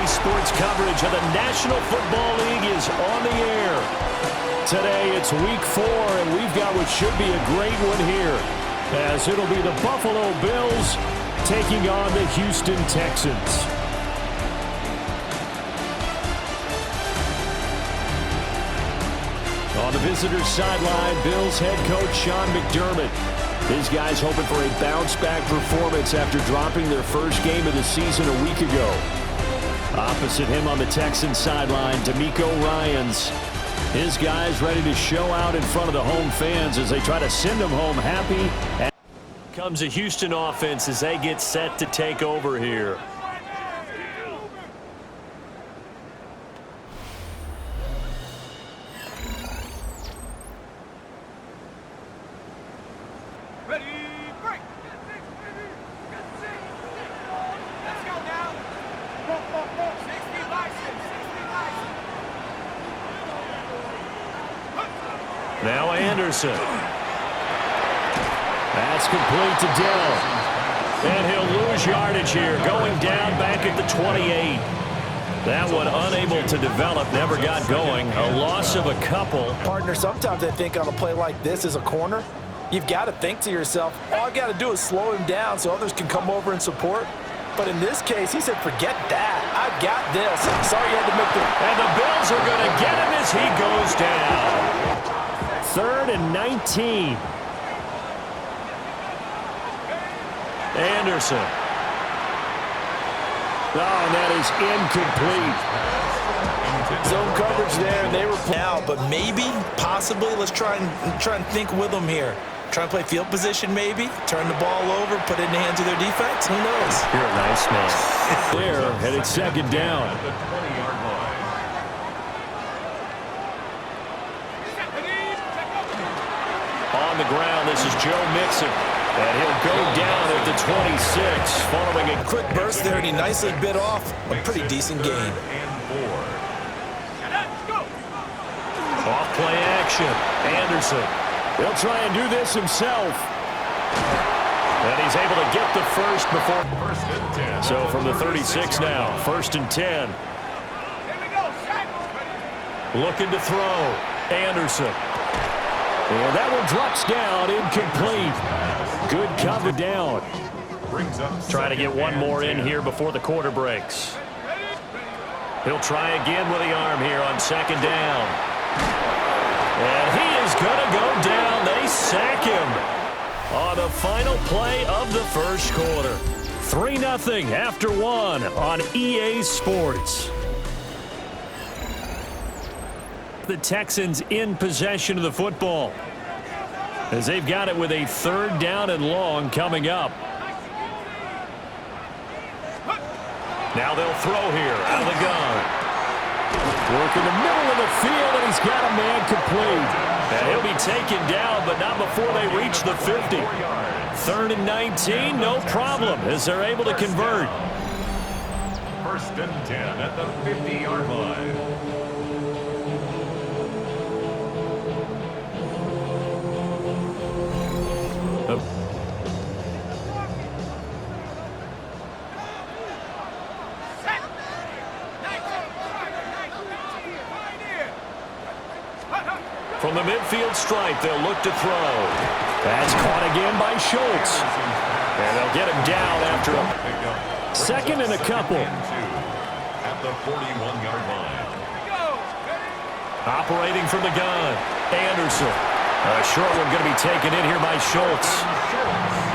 Sports coverage of the National Football League is on the air. Today it's week 4, and we've got what should be a great one here, as it'll be the Buffalo Bills taking on the Houston Texans. On the visitor's sideline, Bills head coach Sean McDermott. His guys hoping for a bounce-back performance after dropping their first game of the season a week ago. Opposite him on the Texans sideline, D'Amico Ryans. His guys ready to show out in front of the home fans as they try to send them home happy. Comes a Houston offense as they get set to take over here. Now Anderson. That's complete to Dell. And he'll lose yardage here, going down back at the 28. That one unable to develop, never got going. A loss of a couple. Partner, sometimes I think on a play like this as a corner, you've got to think to yourself, all I got to do is slow him down so others can come over and support. But in this case, he said, forget that. I've got this. Sorry you had to make the... And the Bills are going to get him as he goes down. 3rd and 19. Anderson. Oh, and that is incomplete. Zone coverage there, and they were now, but maybe, possibly, let's try and think with them here. Try and play field position, maybe. Turn the ball over, put it in the hands of their defense. Who knows? You're a nice man. There, headed second down. On the ground, this is Joe Mixon. And he'll go down at the 26, following a quick burst there, and he nicely bit off a pretty decent gain. Off play action. Anderson. He'll try and do this himself. And he's able to get the first before. So from the 36 now, 1st and 10. Looking to throw. Anderson. And that one drops down, incomplete. Good cover down. Trying to get one more in here before the quarter breaks. He'll try again with the arm here on 2nd down. And he is going to go down. They sack him on the final play of the first quarter. 3-0 after 1 on EA Sports. The Texans in possession of the football as they've got it with a 3rd down and long coming up. Now they'll throw here out of the gun. Work in the middle of the field, and he's got a man complete. And he'll be taken down, but not before they reach the 50. 3rd and 19, no problem, as they're able to convert. 1st and 10 at the 50-yard line. From the midfield stripe, they'll look to throw. That's caught again by Schultz. And they'll get him down after a 2nd and a couple. At the 41-yard line. Operating from the gun, Anderson. A short one going to be taken in here by Schultz.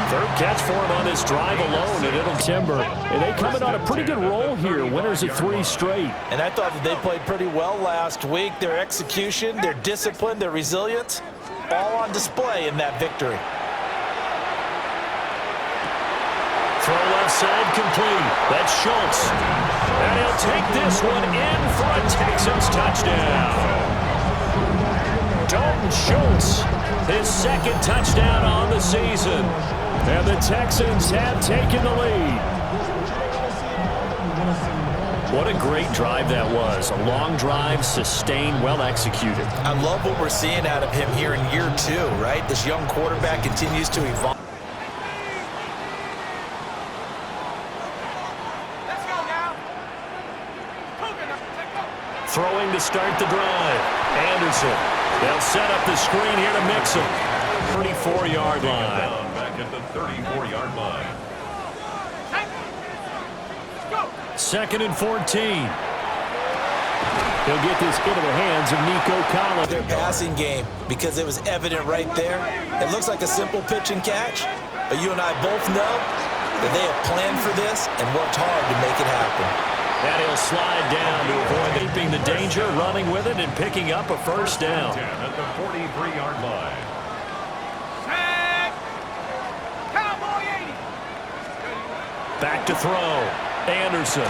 3rd catch for him on this drive alone, and it'll timber. And they coming on a pretty good roll here, winners of 3 straight. And I thought that they played pretty well last week. Their execution, their discipline, their resilience, all on display in that victory. Throw left side complete. That's Schultz. And he'll take this one in for a Texans touchdown. Dalton Schultz, his 2nd touchdown on the season. And the Texans have taken the lead. What a great drive that was. A long drive, sustained, well executed. I love what we're seeing out of him here in year 2, right? This young quarterback continues to evolve. Throwing to start the drive. Anderson. They'll set up the screen here to mix him. 34-yard line. Back at the 34-yard line. 2nd and 14. He'll get this into the hands of Nico Collins. Their passing game, because it was evident right there. It looks like a simple pitch and catch, but you and I both know that they have planned for this and worked hard to make it happen. And he'll slide down to avoid keeping the danger, running with it, and picking up a first down. At the 43-yard line. Back to throw. Anderson.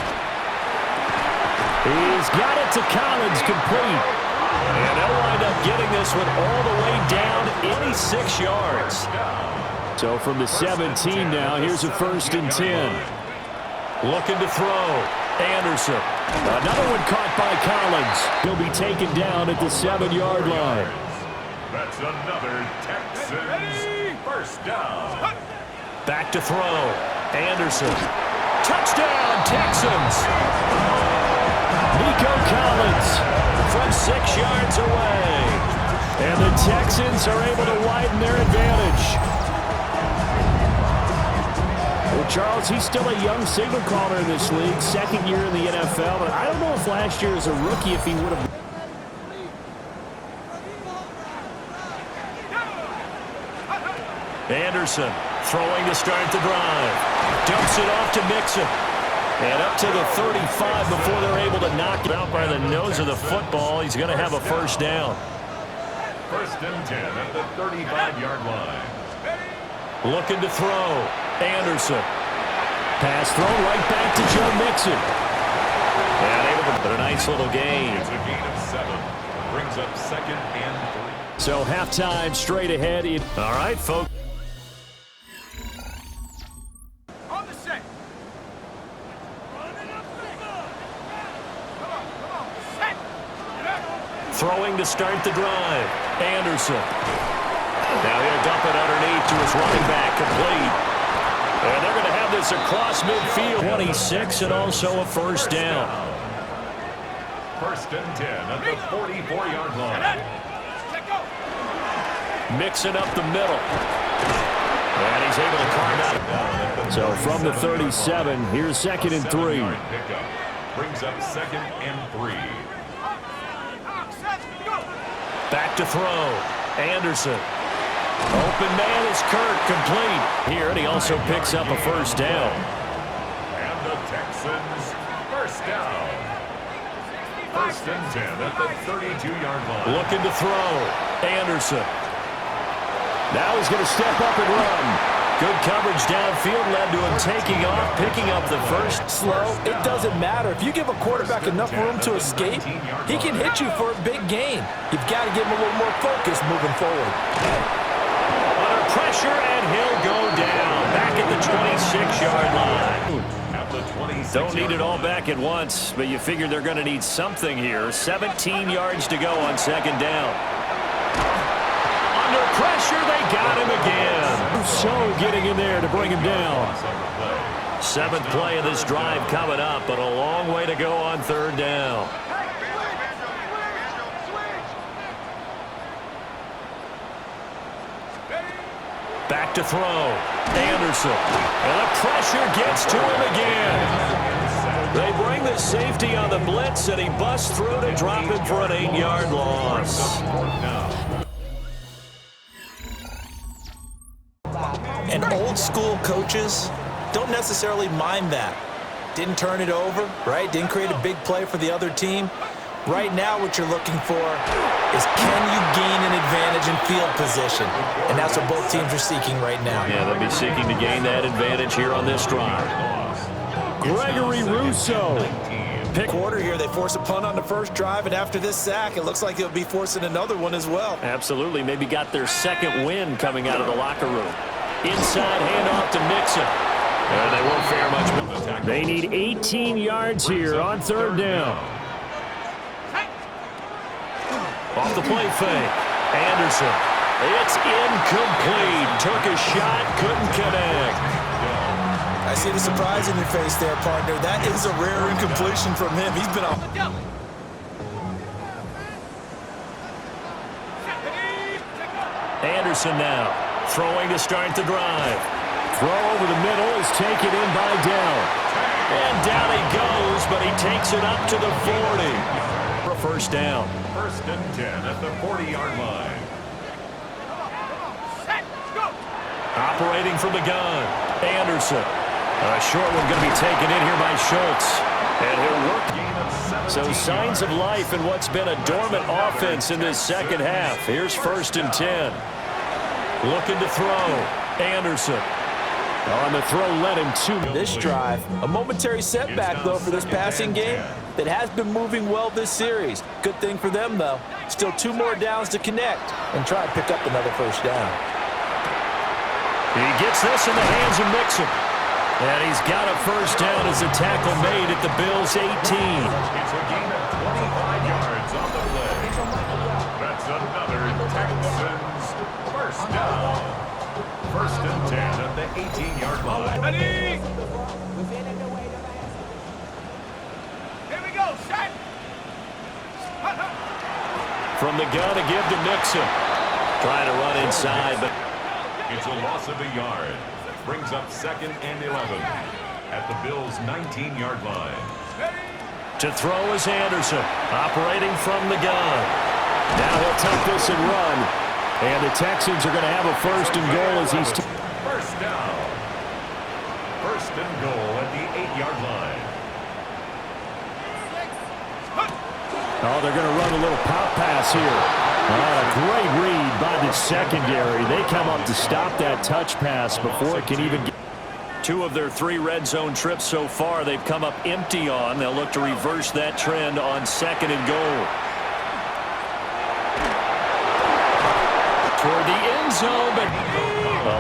He's got it to Collins, complete. And they'll wind up getting this one all the way down 26 yards. So from the 17 now, here's a 1st and 10. Looking to throw. Anderson. Another one caught by Collins. He'll be taken down at the 7-yard line. That's another Texans first down. Back to throw. Anderson. Touchdown, Texans. Nico Collins from 6 yards away. And the Texans are able to widen their advantage. Well, Charles, he's still a young signal caller in this league, 2nd year in the NFL, but I don't know if last year as a rookie if he would have. Anderson throwing to start the drive. Dumps it off to Mixon. And up to the 35 before they're able to knock it out by the nose of the football. He's going to have a first down. 1st and 10 at the 35-yard line. Looking to throw. Anderson. Pass thrown right back to Joe Mixon. And able to put a nice little gain. It's a gain of 7. Brings up 2nd and 3. So halftime straight ahead. All right, folks. Throwing to start the drive. Anderson. Now he'll dump it underneath to his running back, complete. And they're going to have this across midfield. 26 and also a first down. 1st and 10 at the 44-yard line. Mixing up the middle. And he's able to carve out. So from the 37, here's 2nd and 3. Brings up 2nd and 3. Back to throw. Anderson. Open man is Kirk, complete. Here, and he also picks up a first down. And the Texans first down. 1st and 10 at the 32-yard line. Looking to throw. Anderson. Now he's going to step up and run. Good coverage downfield led to him taking off, picking up the first. Slow, it doesn't matter. If you give a quarterback enough room to escape, he can hit you for a big gain. You've got to give him a little more focus moving forward. Under pressure, and he'll go down. Back at the 26-yard line. Don't need it all back at once, but you figure they're going to need something here. 17 yards to go on 2nd down. Under pressure, they got him again. So getting in there to bring him down. 7th play of this drive coming up, but a long way to go on 3rd down. Back to throw. Anderson. And the pressure gets to him again. They bring the safety on the blitz, and he busts through to drop him for an 8-yard loss. And old school coaches don't necessarily mind that. Didn't turn it over, right? Didn't create a big play for the other team. Right now what you're looking for is can you gain an advantage in field position? And that's what both teams are seeking right now. Yeah, they'll be seeking to gain that advantage here on this drive. Gregory Rousseau. Pick quarter here. They force a punt on the first drive, and after this sack, it looks like they'll be forcing another one as well. Absolutely. Maybe got their 2nd win coming out of the locker room. Inside handoff to Mixon. And they won't fare much. They need 18 yards here on 3rd down. Off the play fake. Anderson. It's incomplete. Took a shot, couldn't connect. I see the surprise in your face there, partner. That is a rare incompletion from him. He's been on. Anderson now throwing to start the drive. Throw over the middle is taken in by Dell. And down he goes, but he takes it up to the 40. For a first down. 1st and 10 at the 40-yard line. Operating from the gun, Anderson. A short one going to be taken in here by Schultz. And he'll work. So signs of life in what's been a dormant offense in this second half. Here's 1st and 10. Looking to throw. Anderson. On the throw led him to this drive. A momentary setback, though, for this passing game that has been moving well this series. Good thing for them, though. Still 2 more downs to connect and try to pick up another first down. He gets this in the hands of Mixon. And he's got a first down as a tackle made at the Bills' 18. It's a gain of 25 yards on the play. That's another Texans first down. 1st and 10 at the 18-yard line. Ready? Here we go, set. From the gun to give to Mixon. Trying to run inside, but It's a loss of a yard. Brings up 2nd and 11 at the Bills' 19-yard line. to throw is Anderson, operating from the gun. Now he'll take this and run. And the Texans are going to have a 1st and goal as he's... First down. 1st and goal at the 8-yard line. Oh, they're going to run a little pop pass here. A great read by the secondary. They come up to stop that touch pass before it can even get... 2 of their 3 red zone trips so far they've come up empty on. They'll look to reverse that trend on 2nd and goal. Toward the end zone, but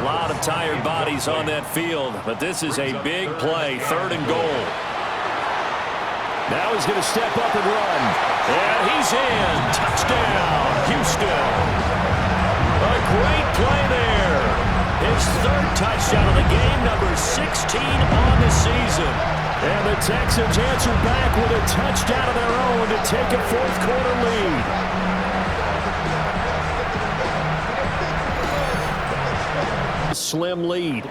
a lot of tired bodies on that field. But this is a big play, 3rd and goal. Now he's going to step up and run. And he's in. Touchdown, Houston. A great play there. His 3rd touchdown of the game, number 16 on the season. And the Texans answer back with a touchdown of their own to take a 4th quarter lead. Slim lead.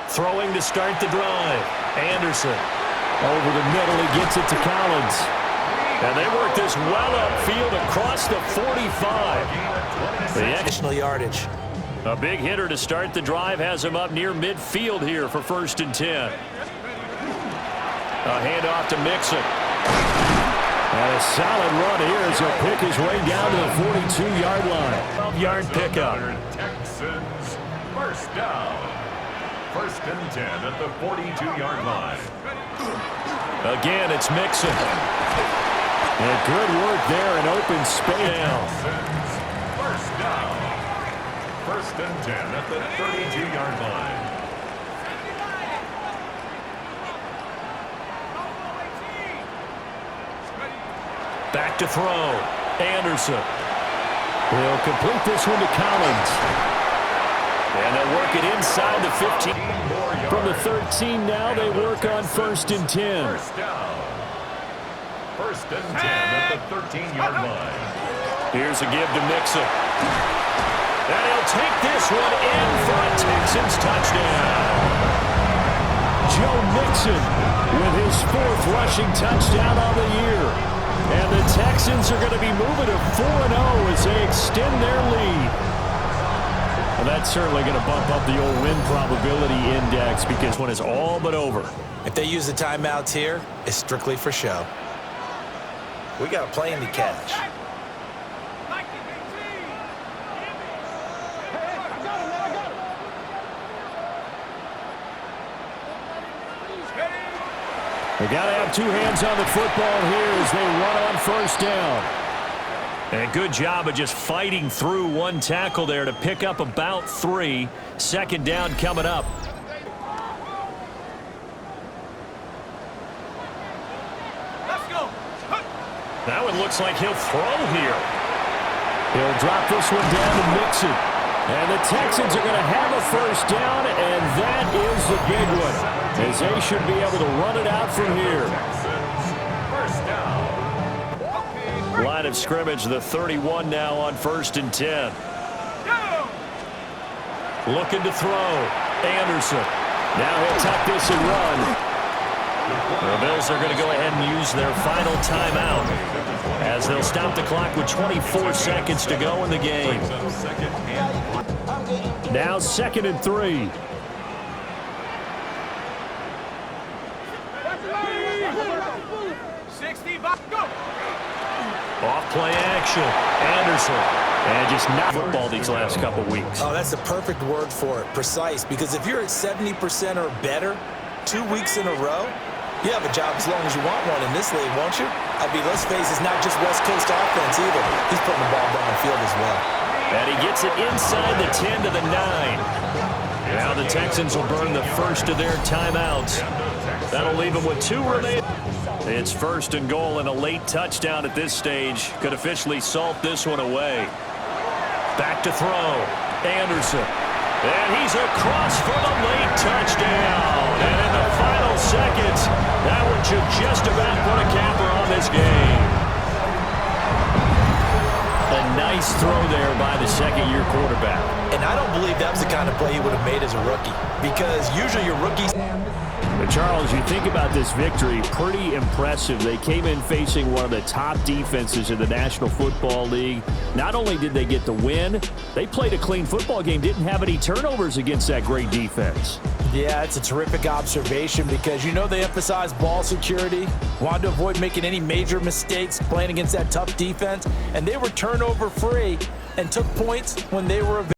Throwing to start the drive. Anderson. Over the middle, he gets it to Collins. And they work this well upfield across the 45. The Additional yardage. A big hitter to start the drive has him up near midfield here for 1st and 10. A handoff to Mixon. And a solid run here as he'll pick his way down to the 42-yard line. 12-yard pickup. Texans first down. 1st and 10 at the 42-yard line. Again, it's Mixon. And good work there in open space. Texans first down. 1st and 10 at the 32-yard line. Back to throw. Anderson. He'll complete this one to Collins. And they'll work it inside the 15. From the 13 now, they work on 1st and 10. First down. 1st and 10 at the 13-yard line. Here's a give to Mixon. And he'll take this one in for a Texans touchdown. Joe Mixon with his 4th rushing touchdown on the year. And the Texans are going to be moving to 4-0 as they extend their lead. Well, that's certainly going to bump up the old win probability index because one is all but over. If they use the timeouts here, it's strictly for show. We got a plane to catch. They got to have 2 hands on the football here as they run on 1st down. And a good job of just fighting through one tackle there to pick up about 3. 2nd down coming up. Let's go. That one looks like he'll throw here. He'll drop this one down to Mixon. And the Texans are going to have a 1st down, and that is the big one, as they should be able to run it out from here. Texans first down. Line of scrimmage, the 31 now on 1st and 10. Looking to throw. Anderson. Now he'll tuck this and run. The Bills are going to go ahead and use their final timeout as they'll stop the clock with 24 seconds to go in the game. Now 2nd and 3. Off play action. Anderson. And just not football these last couple weeks. Oh, that's the perfect word for it. Precise. Because if you're at 70% or better 2 weeks in a row, you have a job as long as you want one in this league, won't you? I mean, let's face it, it's not just West Coast offense either. He's putting the ball down the field as well. And he gets it inside the 10 to the 9. Now the Texans will burn the first of their timeouts. That'll leave them with 2 remaining. It's 1st and goal, and a late touchdown at this stage could officially salt this one away. Back to throw. Anderson. And he's across for the late touchdown. And in the final seconds, that one should just about put a capper on this game. A nice throw there by the second-year quarterback. And I don't believe that was the kind of play he would have made as a rookie. Because usually your rookies... But Charles, you think about this victory, pretty impressive. They came in facing one of the top defenses in the National Football League. Not only did they get the win, they played a clean football game, didn't have any turnovers against that great defense. Yeah, it's a terrific observation because you know they emphasize ball security, wanted to avoid making any major mistakes playing against that tough defense, and they were turnover free and took points when they were available.